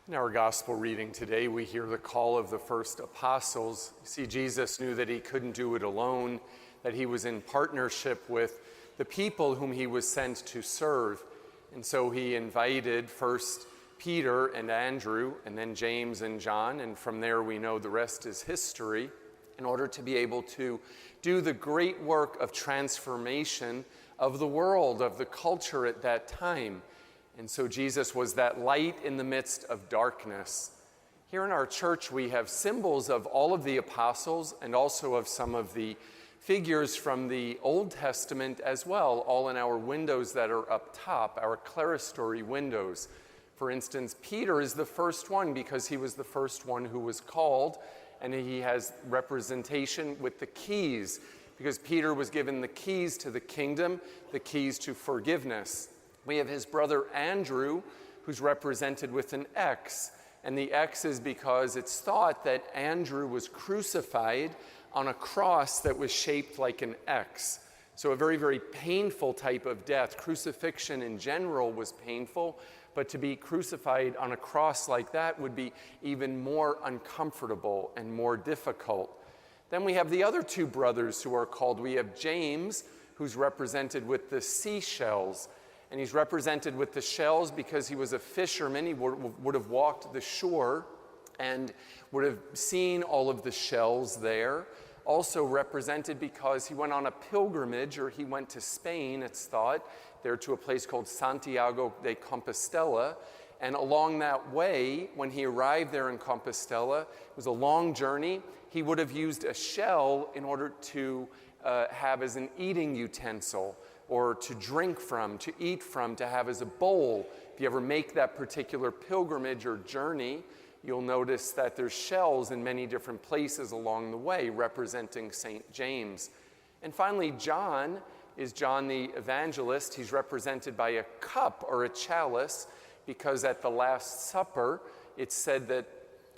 In our gospel reading today, we hear the call of the first apostles. You see, Jesus knew that he couldn't do it alone, that he was in partnership with the people whom he was sent to serve. And so he invited first Peter and Andrew, and then James and John, and from there we know the rest is history, in order to be able to do the great work of transformation of the world, of the culture at that time. And so Jesus was that light in the midst of darkness. Here in our church, we have symbols of all of the apostles and also of some of the figures from the Old Testament as well, all in our windows that are up top, our clerestory windows. For instance, Peter is the first one because he was the first one who was called, and he has representation with the keys, because Peter was given the keys to the kingdom, the keys to forgiveness. We have his brother Andrew, who's represented with an X. And the X is because it's thought that Andrew was crucified on a cross that was shaped like an X. So a very, very painful type of death. Crucifixion in general was painful, but to be crucified on a cross like that would be even more uncomfortable and more difficult. Then we have the other two brothers who are called. We have James, who's represented with the seashells. And he's represented with the shells because he was a fisherman. He would have walked the shore and would have seen all of the shells there. Also represented because he went on a pilgrimage, or he went to Spain, it's thought, there to a place called Santiago de Compostela. And along that way, when he arrived there in Compostela, it was a long journey. He would have used a shell in order to have as an eating utensil, or to drink from, to eat from, to have as a bowl. If you ever make that particular pilgrimage or journey, you'll notice that there's shells in many different places along the way representing St. James. And finally, John is John the Evangelist. He's represented by a cup or a chalice because at the Last Supper, it's said that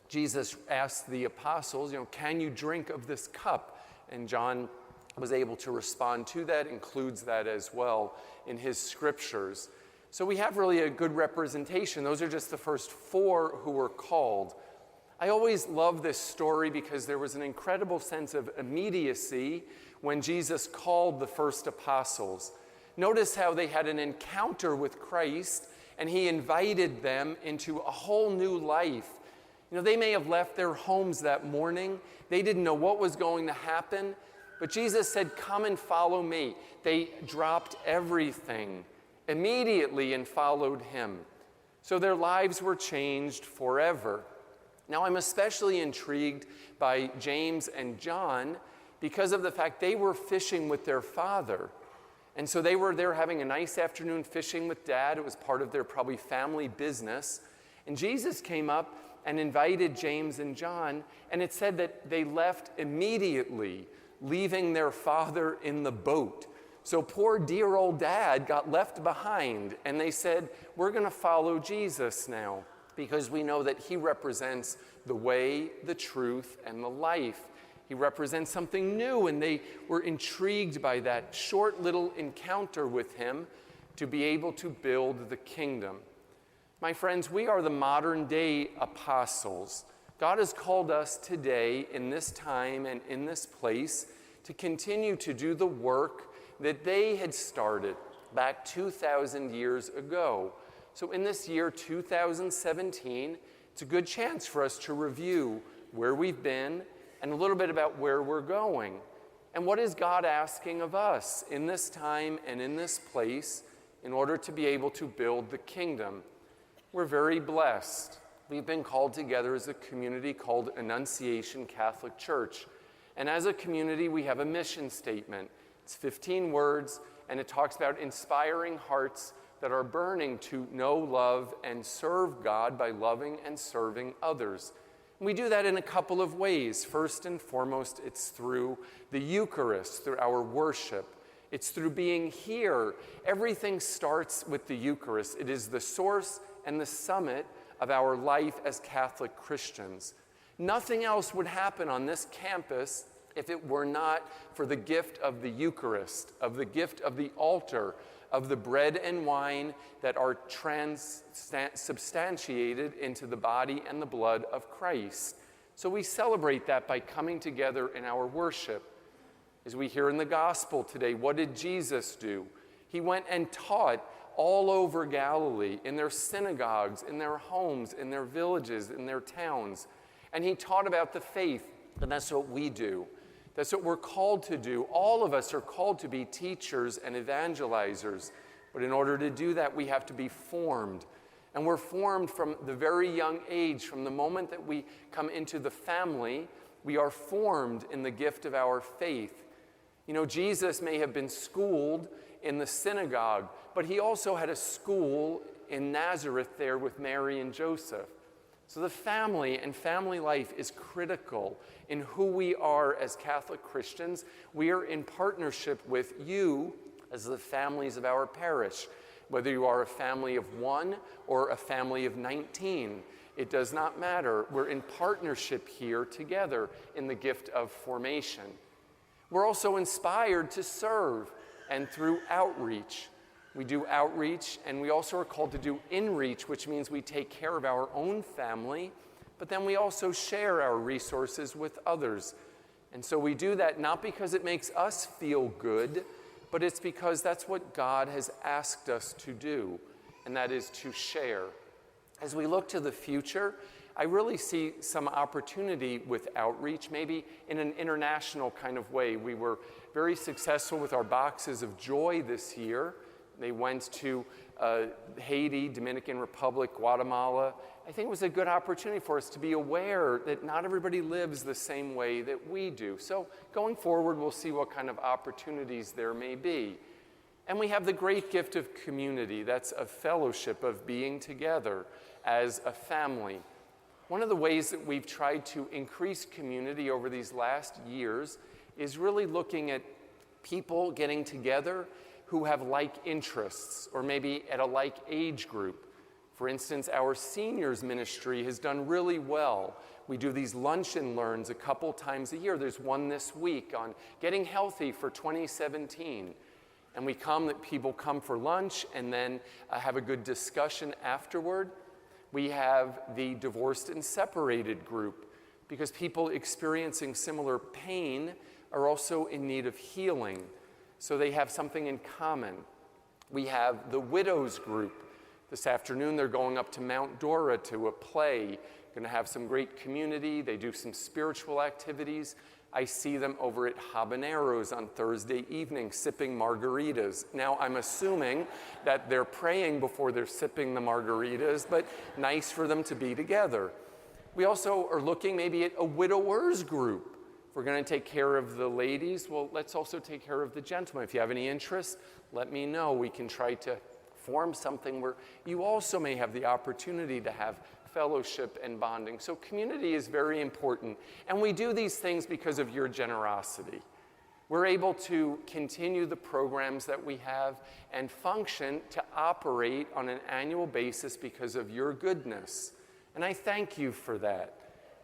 Jesus asked the apostles, can you drink of this cup? And John was able to respond to that, includes that as well in his scriptures. So we have really a good representation. Those are just the first four who were called. I always love this story because there was an incredible sense of immediacy when Jesus called the first apostles. Notice how they had an encounter with Christ and he invited them into a whole new life. They may have left their homes that morning. They didn't know what was going to happen. But Jesus said, "Come and follow me." They dropped everything immediately and followed him. So their lives were changed forever. Now I'm especially intrigued by James and John because of the fact they were fishing with their father. And so they were there having a nice afternoon fishing with Dad. It was part of their probably family business. And Jesus came up and invited James and John, and it said that they left immediately, leaving their father in the boat. So poor dear old Dad got left behind, and they said, we're going to follow Jesus now because we know that he represents the way, the truth, and the life. He represents something new, and they were intrigued by that short little encounter with him to be able to build the kingdom. My friends, we are the modern day apostles. God has called us today in this time and in this place to continue to do the work that they had started back 2,000 years ago. So in this year 2017, it's a good chance for us to review where we've been and a little bit about where we're going. And what is God asking of us in this time and in this place in order to be able to build the kingdom? We're very blessed. We've been called together as a community called Annunciation Catholic Church. And as a community, we have a mission statement. It's 15 words, and it talks about inspiring hearts that are burning to know, love, and serve God by loving and serving others. And we do that in a couple of ways. First and foremost, it's through the Eucharist, through our worship. It's through being here. Everything starts with the Eucharist. It is the source and the summit of our life as Catholic Christians. Nothing else would happen on this campus if it were not for the gift of the Eucharist, of the gift of the altar, of the bread and wine that are transubstantiated into the body and the blood of Christ. So we celebrate that by coming together in our worship. As we hear in the gospel today, what did Jesus do? He went and taught all over Galilee, in their synagogues, in their homes, in their villages, in their towns. And he taught about the faith, and that's what we do. That's what we're called to do. All of us are called to be teachers and evangelizers. But in order to do that, we have to be formed. And we're formed from the very young age. From the moment that we come into the family, we are formed in the gift of our faith. You know, Jesus may have been schooled in the synagogue, but he also had a school in Nazareth there with Mary and Joseph. So the family and family life is critical in who we are as Catholic Christians. We are in partnership with you as the families of our parish. Whether you are a family of 1 or a family of 19, it does not matter. We're in partnership here together in the gift of formation. We're also inspired to serve, and through outreach. We do outreach, and we also are called to do inreach, which means we take care of our own family, but then we also share our resources with others. And so we do that not because it makes us feel good, but it's because that's what God has asked us to do, and that is to share. As we look to the future, I really see some opportunity with outreach, maybe in an international kind of way. We were very successful with our boxes of joy this year. They went to Haiti, Dominican Republic, Guatemala. I think it was a good opportunity for us to be aware that not everybody lives the same way that we do. So going forward, we'll see what kind of opportunities there may be. And we have the great gift of community. That's a fellowship of being together as a family. One of the ways that we've tried to increase community over these last years is really looking at people getting together who have like interests, or maybe at a like age group. For instance, our seniors ministry has done really well. We do these lunch and learns a couple times a year. There's one this week on getting healthy for 2017. And people come for lunch and then have a good discussion afterward. We have the divorced and separated group, because people experiencing similar pain are also in need of healing. So they have something in common. We have the widows group. This afternoon they're going up to Mount Dora to a play. Going to have some great community. They do some spiritual activities. I see them over at Habaneros on Thursday evening sipping margaritas. Now I'm assuming that they're praying before they're sipping the margaritas, but nice for them to be together. We also are looking maybe at a widowers group. If we're going to take care of the ladies, well, let's also take care of the gentlemen. If you have any interest, let me know. We can try to form something where you also may have the opportunity to have fellowship and bonding. So community is very important. And we do these things because of your generosity. We're able to continue the programs that we have and function to operate on an annual basis because of your goodness. And I thank you for that.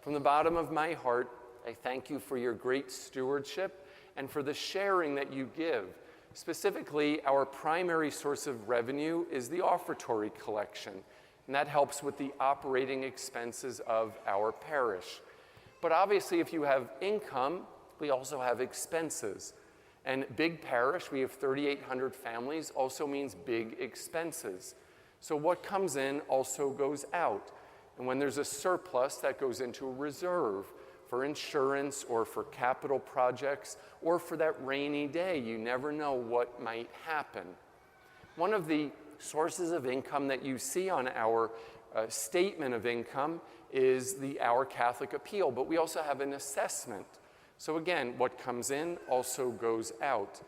From the bottom of my heart, I thank you for your great stewardship and for the sharing that you give. Specifically, our primary source of revenue is the offertory collection, and that helps with the operating expenses of our parish. But obviously, if you have income, we also have expenses. And big parish, we have 3,800 families, also means big expenses. So what comes in also goes out. And when there's a surplus, that goes into a reserve for insurance or for capital projects or for that rainy day. You never know what might happen. One of the sources of income that you see on our statement of income is the Our Catholic Appeal, but we also have an assessment. So again, what comes in also goes out.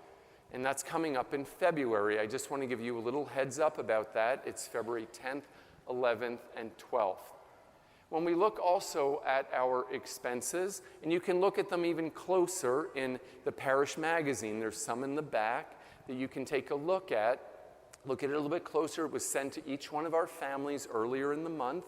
And that's coming up in February. I just want to give you a little heads up about that. It's February 10th, 11th, and 12th. When we look also at our expenses, and you can look at them even closer in the parish magazine. There's some in the back that you can take a look at. Look at it a little bit closer. It was sent to each one of our families earlier in the month.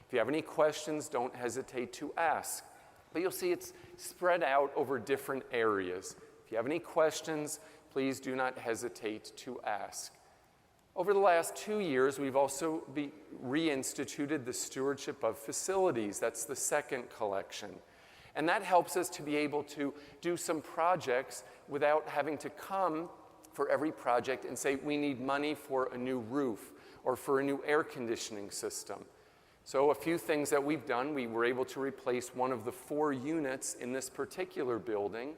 If you have any questions, don't hesitate to ask. But you'll see it's spread out over different areas. If you have any questions, please do not hesitate to ask. Over the last 2 years, we've also reinstituted the stewardship of facilities. That's the second collection. And that helps us to be able to do some projects without having to come for every project and say, we need money for a new roof or for a new air conditioning system. So a few things that we've done, we were able to replace one of the 4 units in this particular building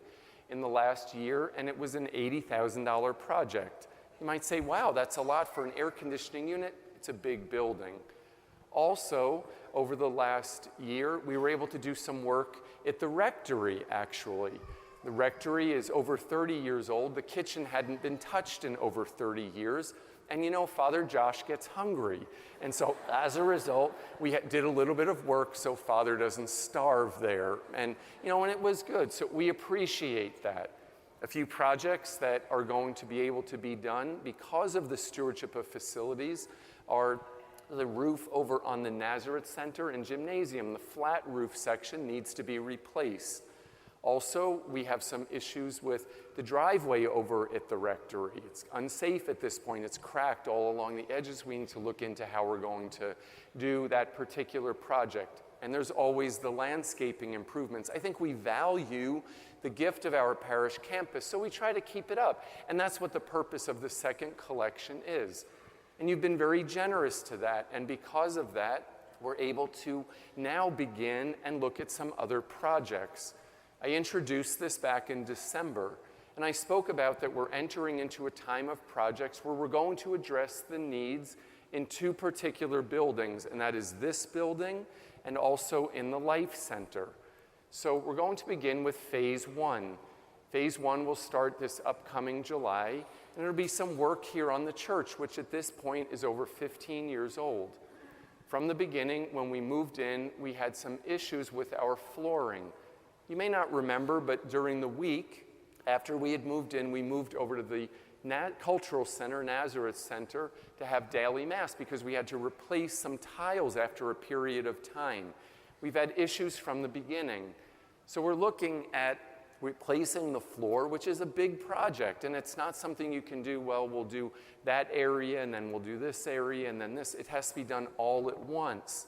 in the last year, and it was an $80,000 project. You might say, wow, that's a lot for an air conditioning unit. It's a big building. Also, over the last year, we were able to do some work at the rectory, actually. The rectory is over 30 years old. The kitchen hadn't been touched in over 30 years. And you know, Father Josh gets hungry. And so as a result, we did a little bit of work so Father doesn't starve there. And you know, and it was good. So we appreciate that. A few projects that are going to be able to be done because of the stewardship of facilities are the roof over on the Nazareth Center and Gymnasium. The flat roof section needs to be replaced. Also, we have some issues with the driveway over at the rectory. It's unsafe at this point. It's cracked all along the edges. We need to look into how we're going to do that particular project. And there's always the landscaping improvements. I think we value the gift of our parish campus, so we try to keep it up. And that's what the purpose of the second collection is. And you've been very generous to that. And because of that, we're able to now begin and look at some other projects. I introduced this back in December, and I spoke about that we're entering into a time of projects where we're going to address the needs in 2 particular buildings, and that is this building and also in the Life Center. So we're going to begin with phase 1. Phase 1 will start this upcoming July, and there'll be some work here on the church, which at this point is over 15 years old. From the beginning, when we moved in, we had some issues with our flooring. You may not remember, but during the week, after we had moved in, we moved over to the Cultural Center, Nazareth Center, to have daily Mass because we had to replace some tiles after a period of time. We've had issues from the beginning. So we're looking at replacing the floor, which is a big project, and it's not something you can do, well, we'll do that area, and then we'll do this area, and then this. It has to be done all at once.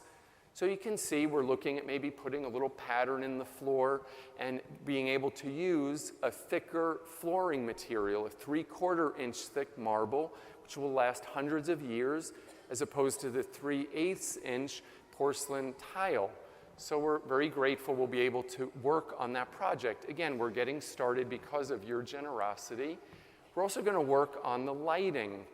So you can see we're looking at maybe putting a little pattern in the floor and being able to use a thicker flooring material, a 3/4 inch thick marble, which will last hundreds of years, as opposed to the 3/8 inch porcelain tile. So we're very grateful we'll be able to work on that project. Again, we're getting started because of your generosity. We're also going to work on the lighting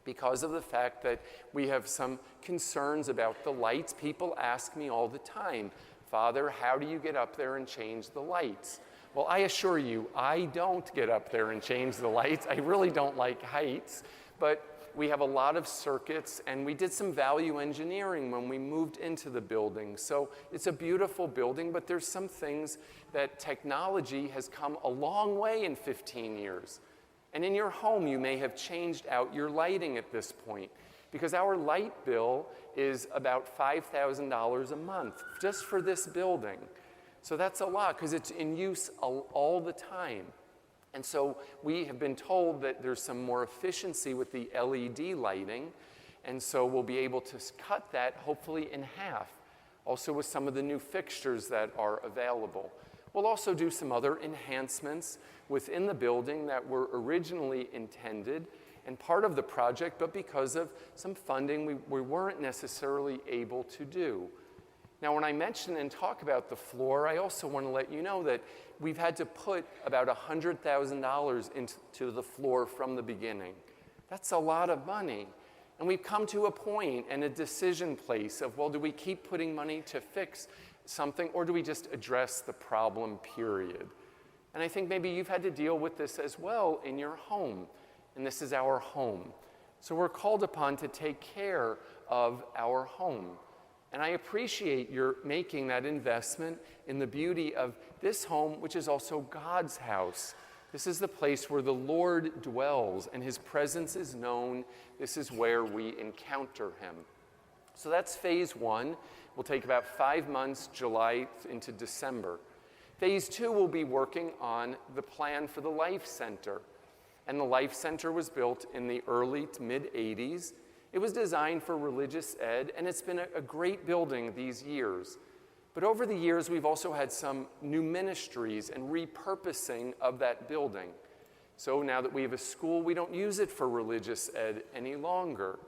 because of the fact that we have some concerns about the lights. People ask me all the time, Father, how do you get up there and change the lights? Well, I assure you, I don't get up there and change the lights. I really don't like heights, but we have a lot of circuits, and we did some value engineering when we moved into the building. So it's a beautiful building, but there's some things that technology has come a long way in 15 years. And in your home, you may have changed out your lighting at this point, because our light bill is about $5,000 a month just for this building. So that's a lot, because it's in use all the time. And so we have been told that there's some more efficiency with the LED lighting, and so we'll be able to cut that hopefully in half, also with some of the new fixtures that are available. We'll also do some other enhancements within the building that were originally intended and part of the project, but because of some funding we weren't necessarily able to do. Now, when I mention and talk about the floor, I also want to let you know that we've had to put about $100,000 into the floor from the beginning. That's a lot of money. And we've come to a point and a decision place of, well, do we keep putting money to fix something, or do we just address the problem, period? And I think maybe you've had to deal with this as well in your home. And this is our home. So we're called upon to take care of our home. And I appreciate your making that investment in the beauty of this home, which is also God's house. This is the place where the Lord dwells and his presence is known. This is where we encounter him. So that's phase 1. Will take about 5 months, July into December. Phase 2 will be working on the plan for the Life Center. And the Life Center was built in the early to mid-'80s. It was designed for religious ed, and it's been a great building these years. But over the years, we've also had some new ministries and repurposing of that building. So now that we have a school, we don't use it for religious ed any longer.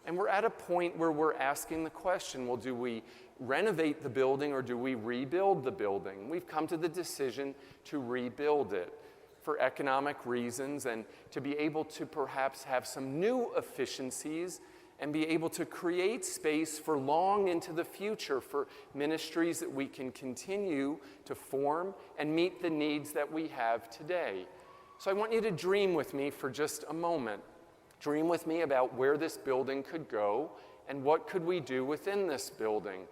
And we're at a point where we're asking the question, well, do we renovate the building or do we rebuild the building? We've come to the decision to rebuild it for economic reasons and to be able to perhaps have some new efficiencies and be able to create space for long into the future for ministries that we can continue to form and meet the needs that we have today. So I want you to dream with me for just a moment. Dream with me about where this building could go and what could we do within this building.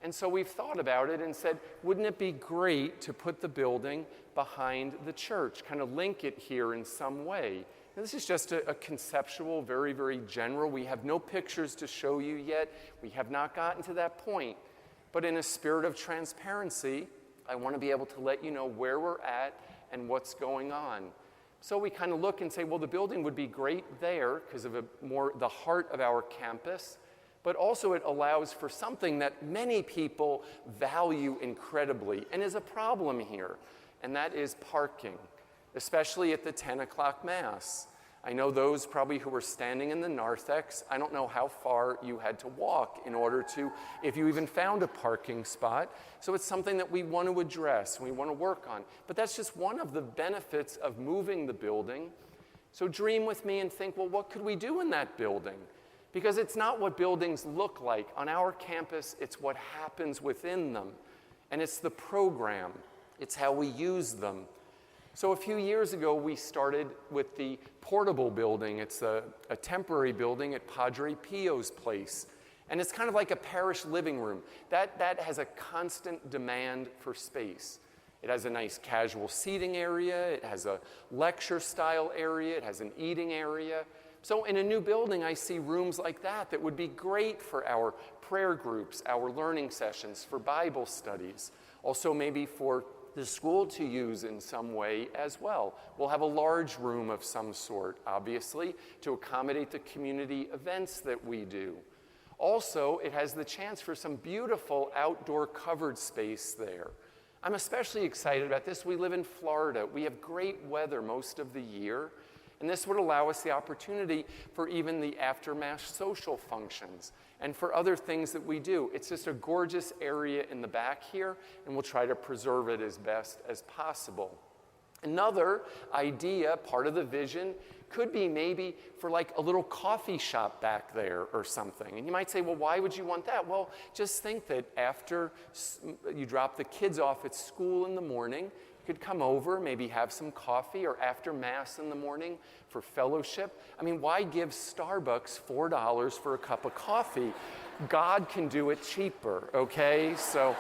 And so we've thought about it and said, wouldn't it be great to put the building behind the church, kind of link it here in some way? And this is just a conceptual, very, very general. We have no pictures to show you yet. We have not gotten to that point. But in a spirit of transparency, I want to be able to let you know where we're at and what's going on. So we kind of look and say, well, the building would be great there because of the heart of our campus, but also it allows for something that many people value incredibly and is a problem here, and that is parking, especially at the 10 o'clock Mass. I know those probably who were standing in the narthex, I don't know how far you had to walk in order to, if you even found a parking spot. So it's something that we want to address, and we want to work on. But that's just one of the benefits of moving the building. So dream with me and think, well, what could we do in that building? Because it's not what buildings look like. On our campus, it's what happens within them. And it's the program. It's how we use them. So a few years ago, we started with the portable building. It's a temporary building at Padre Pio's place. And it's kind of like a parish living room. That has a constant demand for space. It has a nice casual seating area. It has a lecture-style area. It has an eating area. So in a new building, I see rooms like that would be great for our prayer groups, our learning sessions, for Bible studies. Also maybe for the school to use in some way as well. We'll have a large room of some sort, obviously, to accommodate the community events that we do. Also, it has the chance for some beautiful outdoor covered space there. I'm especially excited about this. We live in Florida. We have great weather most of the year, and this would allow us the opportunity for even the after-Mass social functions and for other things that we do. It's just a gorgeous area in the back here, and we'll try to preserve it as best as possible. Another idea, part of the vision, could be maybe for like a little coffee shop back there or something. And you might say, well, why would you want that? Well, just think that after you drop the kids off at school in the morning, you could come over, maybe have some coffee, or after Mass in the morning for fellowship. I mean, why give Starbucks $4 for a cup of coffee? God can do it cheaper, okay? So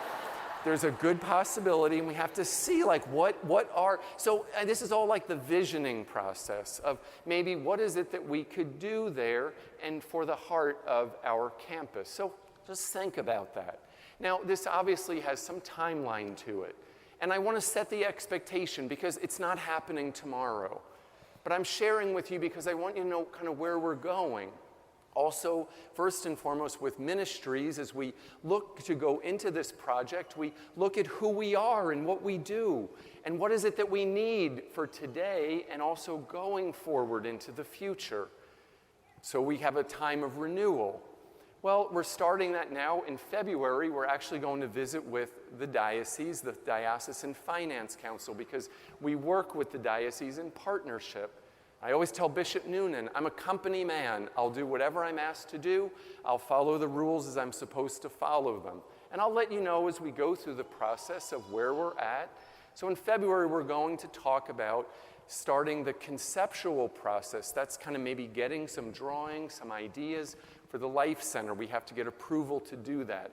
there's a good possibility, and we have to see like so this is all like the visioning process of maybe what is it that we could do there and for the heart of our campus. So just think about that. Now, this obviously has some timeline to it. And I want to set the expectation because it's not happening tomorrow. But I'm sharing with you because I want you to know kind of where we're going. Also, first and foremost with ministries, as we look to go into this project, we look at who we are and what we do, and what is it that we need for today and also going forward into the future. So we have a time of renewal. Well, we're starting that now in February. We're actually going to visit with the diocese, the Diocesan Finance Council, because we work with the diocese in partnership. I always tell Bishop Noonan, I'm a company man. I'll do whatever I'm asked to do. I'll follow the rules as I'm supposed to follow them. And I'll let you know as we go through the process of where we're at. So in February, we're going to talk about starting the conceptual process. That's kind of maybe getting some drawings, some ideas for the Life Center. We have to get approval to do that.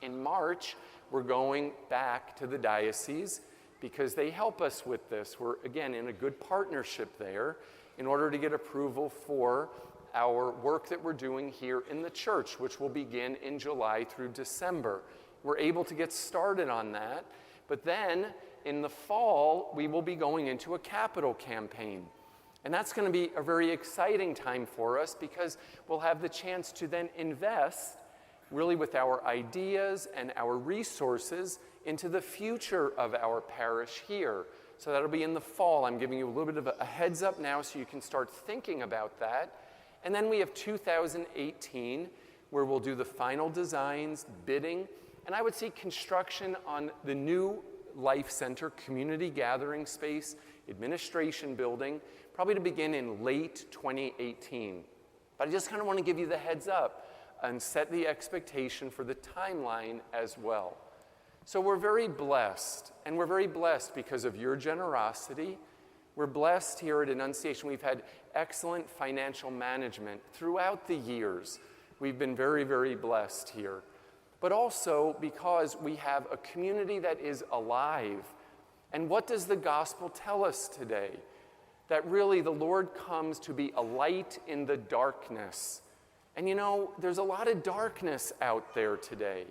In March, we're going back to the diocese because they help us with this. We're, again, in a good partnership there in order to get approval for our work that we're doing here in the church, which will begin in July through December. We're able to get started on that, but then in the fall, we will be going into a capital campaign. And that's going to be a very exciting time for us because we'll have the chance to then invest really with our ideas and our resources into the future of our parish here. So that'll be in the fall. I'm giving you a little bit of a heads up now so you can start thinking about that. And then we have 2018 where we'll do the final designs, bidding, and I would say construction on the new Life Center community gathering space, administration building, probably to begin in late 2018. But I just kind of want to give you the heads up and set the expectation for the timeline as well. So we're very blessed, and we're very blessed because of your generosity. We're blessed here at Annunciation. We've had excellent financial management throughout the years. We've been very, very blessed here. But also because we have a community that is alive. And what does the gospel tell us today? That really the Lord comes to be a light in the darkness. And you know, there's a lot of darkness out there today.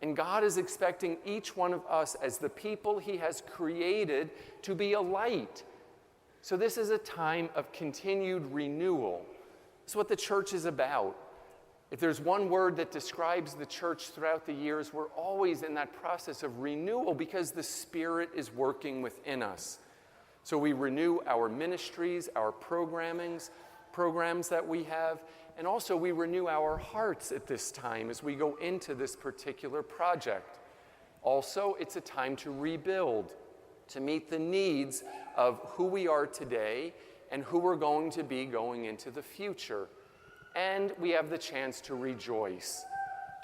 And God is expecting each one of us as the people he has created to be a light. So this is a time of continued renewal. It's what the church is about. If there's one word that describes the church throughout the years, we're always in that process of renewal because the Spirit is working within us. So we renew our ministries, our programs that we have, and also we renew our hearts at this time as we go into this particular project. Also, it's a time to rebuild, to meet the needs of who we are today and who we're going to be going into the future. And we have the chance to rejoice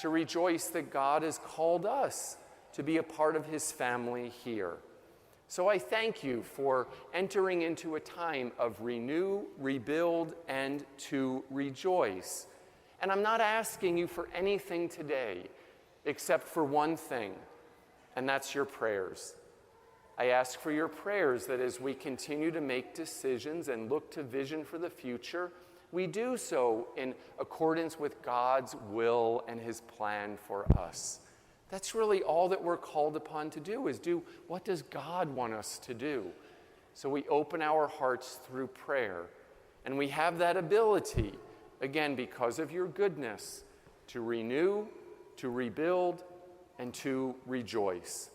that God has called us to be a part of his family here. So I thank you for entering into a time of renew, rebuild, and to rejoice. And I'm not asking you for anything today except for one thing, and that's your prayers. I ask for your prayers that as we continue to make decisions and look to vision for the future, we do so in accordance with God's will and his plan for us. That's really all that we're called upon to do, is do what does God want us to do. So we open our hearts through prayer. And we have that ability, again, because of your goodness, to renew, to rebuild, and to rejoice.